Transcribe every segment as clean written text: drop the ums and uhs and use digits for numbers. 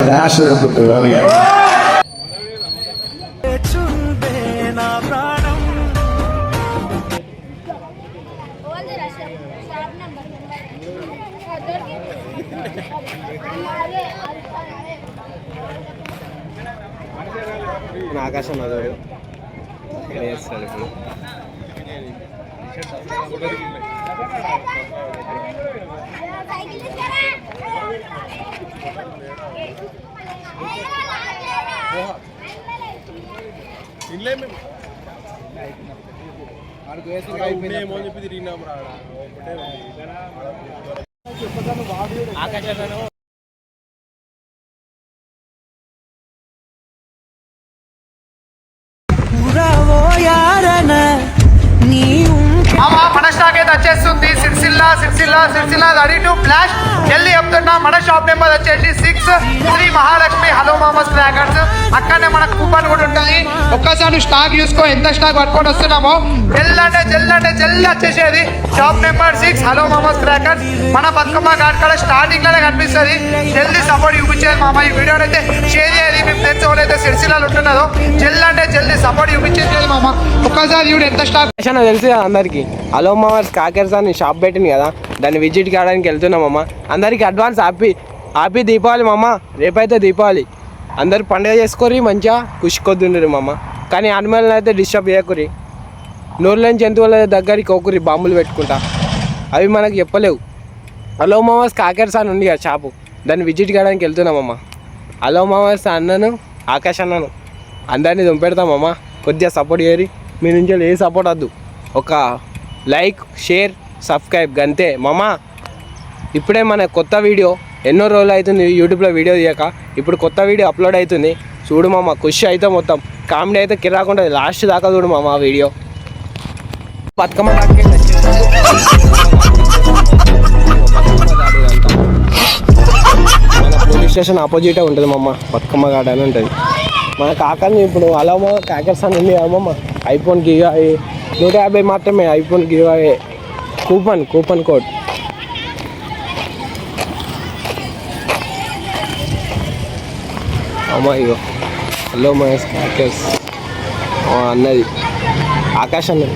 Rash అయిపోతుంది. ఆకాశం అదోడు ఇక్కడ చేస్తాడు ఇప్పుడు. ఆకాశం మన స్టాక్ అయితే వచ్చేస్తుంది. Sircilla ready to flash. జల్దీ చెప్తున్నా, మన షాప్ నెంబర్ వచ్చేసి 6 Shri Mahalakshmi hello Mama's crackers. అక్కడనే మనకు కూపన్ కూడా ఉంటుంది. ఒక్కసారి స్టాక్ చూసుకో, ఎంత స్టాక్ పట్టుకొని వస్తున్నామో. జల్ది వచ్చేసేది. Shop number 6 hello Mama's crackers. మన బతుకమ్మ ఘాట్ కాడ స్టార్టింగ్ లోనే కనిపిస్తుంది. జల్దీ సపోర్ట్ చూపించేది మామ. ఈ వీడియోని అయితే షేర్ చేయాలి. మీ ఫ్రెండ్స్ ఎవరైతే సిరిసిల్లలో ఉంటున్నారో జల్దీ సపోర్ట్ చూపించేది మామ. ఒక్కసారి చూడు ఎంత స్టాక్ తెలుసు కదా అందరికి. హలో మామస్ క్రాకర్స్ అని షాప్ పెట్టింది కదా, దాన్ని విజిట్ కావడానికి వెళ్తున్నామమ్మ. అందరికి అడ్వాన్స్ హ్యాపీ దీపావళి మామ. రేపైతే దీపావళి, అందరు పండుగ చేసుకోరి, మంచిగా ఖుషికొద్దుండ్రి మామ. కానీ యానిమల్ని అయితే డిస్టర్బ్ చేయకురి. నోరులేని జంతువుల దగ్గరికి ఒకరి బాంబులు పెట్టుకుంటా, అవి మనకు చెప్పలేవు. హలో మామస్ క్రాకర్స్ అని ఉంది కదా షాపు, దాన్ని విజిట్ కావడానికి వెళ్తున్నామమ్మ. హలో మామస్ అన్నను, ఆకాష్ అన్నను అందరినీ దుంపెడతామమ్మ. కొద్దిగా సపోర్ట్ చేయరి. మీ నుంచి ఏ సపోర్ట్ వద్దు, ఒక లైక్, షేర్, సబ్స్క్రైబ్ గంతే మామ. ఇప్పుడే మన కొత్త వీడియో, ఎన్నో రోజులు అవుతుంది యూట్యూబ్లో వీడియో తీయక, ఇప్పుడు కొత్త వీడియో అప్లోడ్ అవుతుంది. చూడు మామ, ఖుషి అయితే మొత్తం కామెడీ అయితే కిరాకుండా లాస్ట్ దాకా చూడు మామ వీడియో. బతుకమ్మ మన పోలీస్ స్టేషన్ ఆపోజిటే ఉంటుంది మామ, బతుకమ్మ ఘాట్ అని ఉంటుంది. మన కాకని ఇప్పుడు అలా క్రాకర్స్ అని ఉంది అమ్మమ్మ. ఐఫోన్ గిగా 150 మాత్రమే. IPhone giga coupon code. అమ్మా ఇగో హలో మహేష్ క్రాకర్స్ అన్నది ఆకాశ్ అన్నది.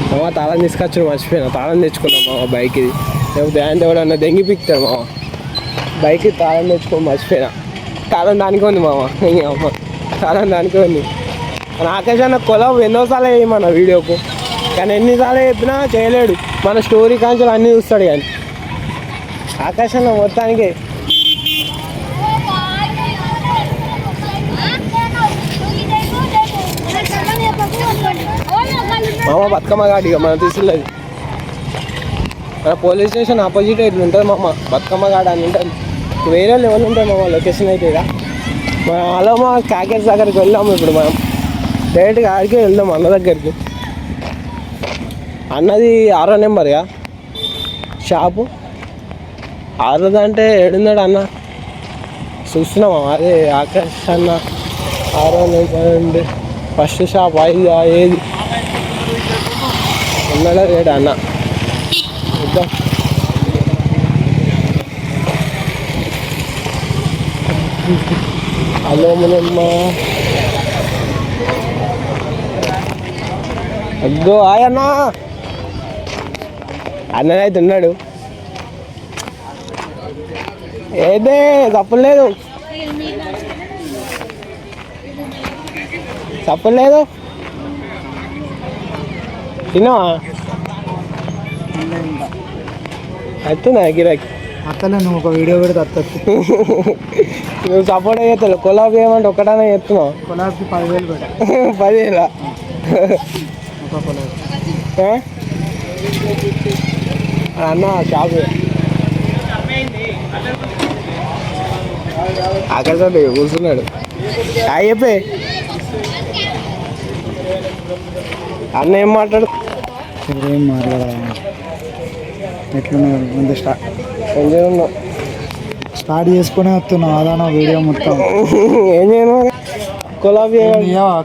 మామ తాళం తీసుకొచ్చి మర్చిపోయినా, తాళం తెచ్చుకున్నాం మామ బైక్. ఇది లేకపోతే ఆయన ఎవడన్నా దెంగి పిక్తాడు మామ. బైక్ తాళం తెచ్చుకొని మర్చిపోయినా. తాళం దానికే ఉంది మామ. అమ్మ తాళం దానికే ఉంది. మన ఆకాశ్ అన్న కొలాబ్ ఎన్నోసార్లు వేయి మన వీడియోకు, కానీ ఎన్నిసార్లు చెప్పినా చేయలేడు. మన స్టోరీ కాంచెలు అన్నీ చూస్తాడు. కానీ ఆకాశ్ అన్న మొత్తానికి మామ బతుకమ్మ ఘాట్ ఇక మనం తీసుకెళ్ళది. మన పోలీస్ స్టేషన్ ఆపోజిట్ అయితే ఉంటుంది మామ, బతుకమ్మ ఘాట్ అని ఉంటుంది. వేరే లెవెల్ ఉంటాయి మామ లొకేషన్ అయితే. ఇక మనం అలా మా క్రాకర్స్ దగ్గరికి వెళ్దాము. ఇప్పుడు మనం డైరెక్ట్గా ఆడికే వెళ్దాం అన్న దగ్గరికి. అన్నది 6వ నెంబర్గా షాపు. 6ది అంటే ఏడున్నాడు అన్న చూస్తున్నామా? అదే ఆకాశ్ అన్న 6వ నెంబర్ ఫస్ట్ షాప్. ఏది ఉన్నాడా రేడా అన్న చూద్దాం. హలో మనమ్మ అగ్గో ఆయన్నా అన్నదైతే ఉన్నాడు. ఏదే తప్పలేదు తిన్నావా? వస్తుందా గిరాకి? అత్తలే నువ్వు ఒక వీడియో పెడితే వస్తుంది. నువ్వు సపోర్ట్ చేస్తావు. కొలాబ్ చేయమంటే ఒకటనే చెప్తున్నావు. కొలాబ్కి 10,000 పెట్ట. 10,000 ఒక కొలాబ్ అన్న షాపు ఆకాశం కూర్చున్నాడు. చెప్పే అన్న ఏం మాట్లాడు? ఏం మాట్లాడాలి? ఎట్లున్నావు? ముందు స్టార్ట్ చేసుకునే వస్తున్నావు అదానా వీడియో మొత్తం. ఏం చేయను కొలాబీ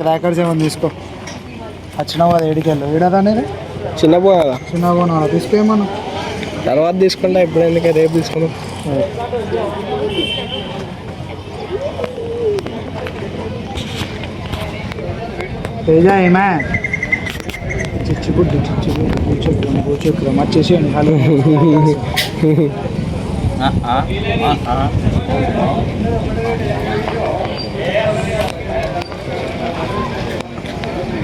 క్రాకర్స్ ఏమన్నా తీసుకో. వచ్చినావు కదా ఏడికెళ్ళు ఏడాదా నేను చిన్న పోనా తీసుకోమన్నా తర్వాత తీసుకుంటా. ఇప్పుడు ఎందుకే రేపు తీసుకున్నాం. తేజ ఏమే చిచ్చుబుడ్డు భూచక్రం భూచక్రం వచ్చేసేయండి హలో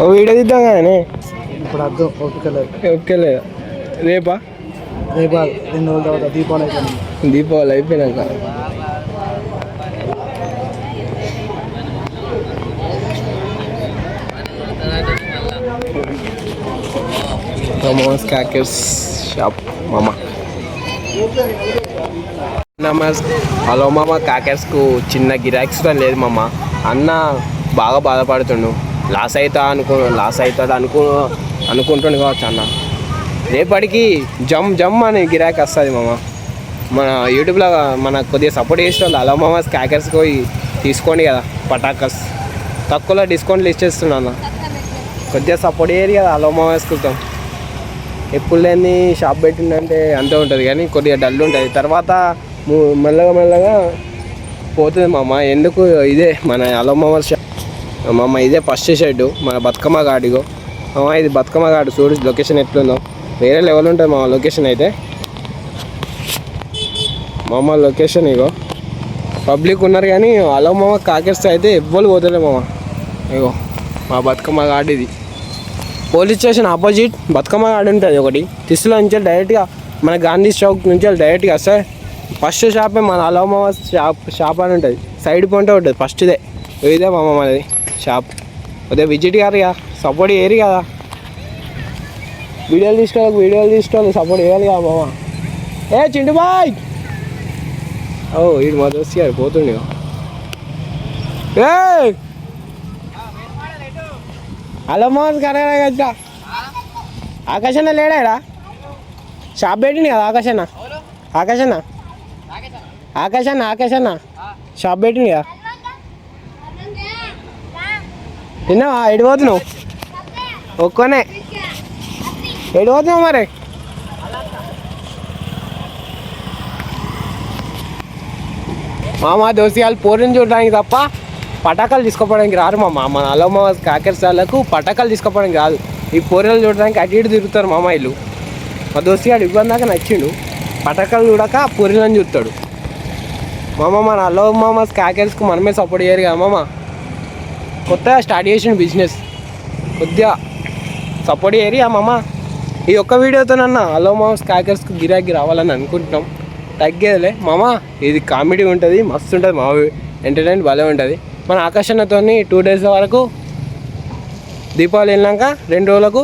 ఓ వీడియో తీద్దాం కానీ ఇప్పుడు అర్థం ఓపికలేదు ఓకే లేదా రేపా రేపు 2 రోజుల తర్వాత దీపావళి అయిపోయింది దీపావళి అయిపోయినాక మోమోస్ క్యాకర్స్ షాప్ మామ హలో మామ క్యాకర్స్కు చిన్న గిరాక్స్ లేదు మామ అన్న బాగా బాధపడుతుండు లాస్ అవుతాడు అనుకుంటుండు కావచ్చు అన్న రేపటికి జమ్ అని గిరాకీ వస్తుంది మామ మన యూట్యూబ్లో మన కొద్దిగా సపోర్ట్ చేసిన వాళ్ళు హలో మామ క్యాకర్స్కి పోయి తీసుకోండి కదా పటాకస్ తక్కువలో డిస్కౌంట్లు ఇచ్చేస్తున్నాను కొద్దిగా సపోర్ట్ చేయరు కదా హలో మామ వేసుకుంటాం ఎప్పుడు లేని షాప్ పెట్టిందంటే అంతే ఉంటుంది కానీ కొద్దిగా డల్ ఉంటుంది తర్వాత మెల్లగా పోతుంది మామ ఎందుకు ఇదే మన హలో మామ షాప్ మామ ఇదే ఫస్ట్ షెడ్ మన బతుకమ్మ గాడిగో మామ ఇది బతుకమ్మ గాడు చూడు లొకేషన్ ఎట్లుందో వేరే లెవెల్ ఉంటుంది మామ లొకేషన్ అయితే మామ లొకేషన్ ఇగో పబ్లిక్ ఉన్నారు కానీ హలో మామ కాకేస్తే అయితే ఎవ్వరు పోతలే మామ ఇగో మా బతుకమ్మ గాడి ఇది పోలీస్ స్టేషన్ ఆపోజిట్ బతుకమ్మ గాడి ఉంటుంది ఒకటి తిస్సులో నుంచి డైరెక్ట్గా మన గాంధీ చౌక్ నుంచి డైరెక్ట్గా వస్తే ఫస్ట్ షాపే మన హలో మామ షాప్ అని ఉంటుంది సైడ్ పాయింట్ ఉంటుంది ఫస్ట్ ఇదే మామ మనది షాప్ అదే విజిట్ గారు ఇక సపోర్ట్ చేయరు కదా వీడియోలు తీసుకోవాలి సపోర్ట్ చేయాలి కదా మామ ఏ చింటు బాయ్ ఓ వీడు మా దోస్తు గారు పోతుండే ఏ హలో మామ కరెక్ట్గా ఆకాశన్న లేడా షాప్ పెట్టింది కదా ఆకాశన్న షాప్ పెట్టింది కదా తిన్నావా ఎడిపోతున్నావు ఒక్కనే ఎడిపోతున్నావు మరి మా దోస్తు వాళ్ళు పోరిని చూడడానికి తప్ప పటాకాలు తీసుకోపోవడానికి రారు మన హలో మామ కాకర్స్ వాళ్ళకు పటాకాలు తీసుకోపోవడానికి రాదు ఈ పోరీలు చూడడానికి అటు ఇటు తిరుగుతారు మామాయిలు మా దోస్తు గారు ఇబ్బంది దాకా నచ్చిండు పటాకాలు చూడక పోరీలను చూస్తాడు మన హలో మామ కాకర్స్కి మనమే సపోర్ట్ చేయరు కదా మామ కొత్తగా స్టార్ట్ చేసిన బిజినెస్ కొద్దిగా సపోర్ట్ చేయరు మామ ఈ ఒక్క వీడియోతోనన్నా హలో మామ కాకర్స్కి గిరాకీ రావాలని అనుకుంటున్నాం తగ్గేదిలే మామ ఇది కామెడీ ఉంటుంది మస్తు ఉంటుంది మా ఎంటర్టైన్మెంట్ భలే ఉంటుంది మన ఆకర్షణతో 2 days వరకు దీపావళి వెళ్ళాక 2 రోజులకు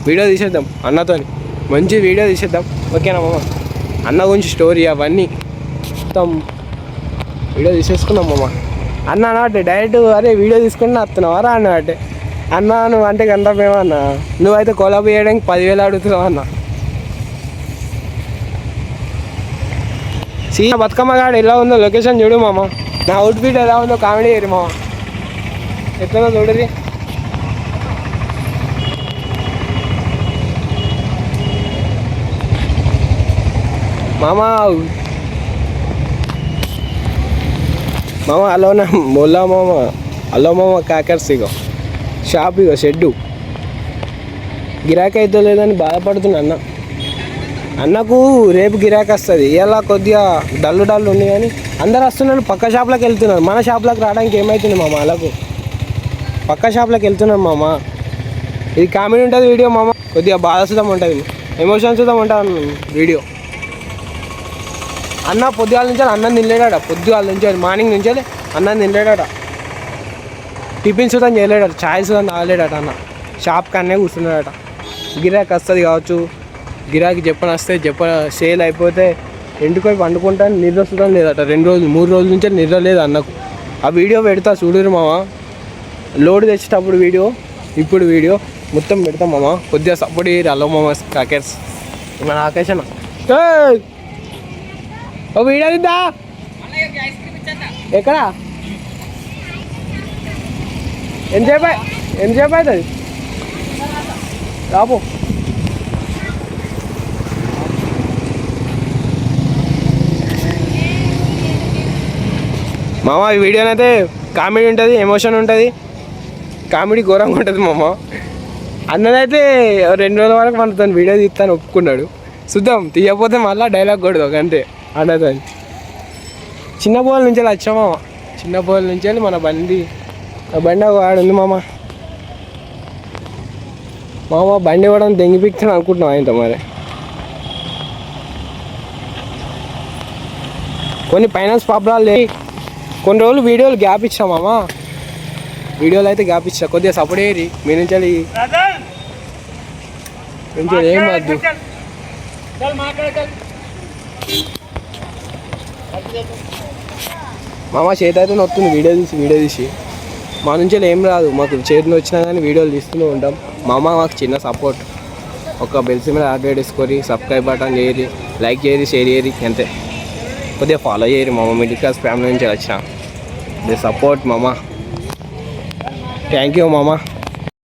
వీడియో తీసేద్దాం అన్నతో మంచి వీడియో తీసేద్దాం ఓకేనా మామ అన్న గురించి స్టోరీ అవన్నీ మొత్తం వీడియో తీసేసుకున్నాం మామ అన్న అన్నట్టే డైరెక్ట్ అరే వీడియో తీసుకుంటే వస్తున్నావారా అన్నట్టే అన్న నువ్వు అంటే గంటమేమన్నా నువ్వైతే కొలాబ్ చేయడానికి 10,000 అడుగుతున్నావు అన్న సీనా బతుకమ్మ గాడు ఎలా ఉందో లొకేషన్ చూడు మామ నా అవుట్ఫిట్ ఎలా ఉందో కామెడీ చేయరు మామ ఎట్లా చూడరి మామ అలోనా మొల్లా మామ హలో మామ కాకర్స్ ఇగో షాప్ ఇగో షెడ్డు గిరాకీ అయితే లేదని బాధపడుతున్నా అన్నకు రేపు గిరాకీ వస్తుంది ఇలా కొద్దిగా డల్లు ఉంది కానీ అందరు వస్తున్నారు పక్క షాప్లోకి వెళ్తున్నారు మన షాప్లోకి రావడానికి ఏమవుతుంది మామ అలాగూ పక్క షాప్లోకి వెళ్తున్నాం మామ ఇది కామెడీ ఉంటుంది వీడియో మామ కొద్దిగా బాధసుతం ఉంటుంది ఎమోషన్స్ ఉంటుంది వీడియో అన్న పొద్దుగాల నుంచి అన్నం తినలేడాడ పొద్దుగాల నుంచి మార్నింగ్ నుంచి అన్నం తినలేడాడ టిఫిన్ సుతం చేయలేడాడు ఛాయ్ సుతం తాగలేడట అన్న షాప్ కన్నే కూర్చున్నాడట గిరాకీ వస్తుంది కావచ్చు గిరాకీ వస్తే సేల్ అయిపోతే ఇంటికి పోయి వండుకుంటాను నిద్ర సుతం లేదట 2 రోజులు 3 రోజుల నుంచి నిద్ర లేదు అన్నకు ఆ వీడియో పెడతా చూడరు మామ లోడ్ తెచ్చేటప్పుడు వీడియో ఇప్పుడు వీడియో మొత్తం పెడతాం మామ కొద్దిగా సపోర్ట్ చేయరు హలో మామ కాకర్స్ మన ఆకాశన ఓ వీడియో ఇద్దా ఎక్కడ ఎంతసేపు అవుతుంది రాబో మామ ఈ వీడియోనైతే కామెడీ ఉంటుంది ఎమోషన్ ఉంటుంది కామెడీ ఘోరంగా ఉంటుంది మామ. అన్నదైతే 2 రోజుల వరకు మనతో వీడియో తీస్తాను ఒప్పుకున్నాడు. చూద్దాం, తీయకపోతే మళ్ళీ డైలాగ్ కొడదు అంతే అన్నది. చిన్న పోల నుంచి వచ్చాం మామ. చిన్న పోల నుంచి వెళ్ళి మన బండి వాడు ఉంది మామ. బండి కూడా దెంగిపిస్తాను అనుకుంటున్నాం ఆయనతో. మరి కొన్ని ఫైనాన్స్ ప్రాబ్లాలు లేవు. కొన్ని రోజులు వీడియోలు గ్యాప్ ఇచ్చాం మామ. వీడియోలు అయితే గ్యాప్ ఇచ్చా, కొద్దిగా సపోర్ట్ అయ్యి మీ నుంచి ఏం వద్దు. మామ చేతి అయితే నొత్తుంది వీడియో తీసి. మా నుంచి ఏం రాదు, మాకు చేతిని వచ్చినా కానీ వీడియోలు తీస్తూనే ఉంటాం. మాకు చిన్న సపోర్ట్, ఒక బెల్ సింబల్ యాక్టివేట్ చేసుకొని సబ్స్క్రైబ్ బటన్ చేయరి, లైక్ చేయరి, షేర్ చేయరి, అంతే. కొద్దిగా ఫాలో చేయరు మామ. మిడిల్ క్లాస్ ఫ్యామిలీ నుంచి వచ్చిన సపోర్ట్ మామ. థ్యాంక్ యూ మామ.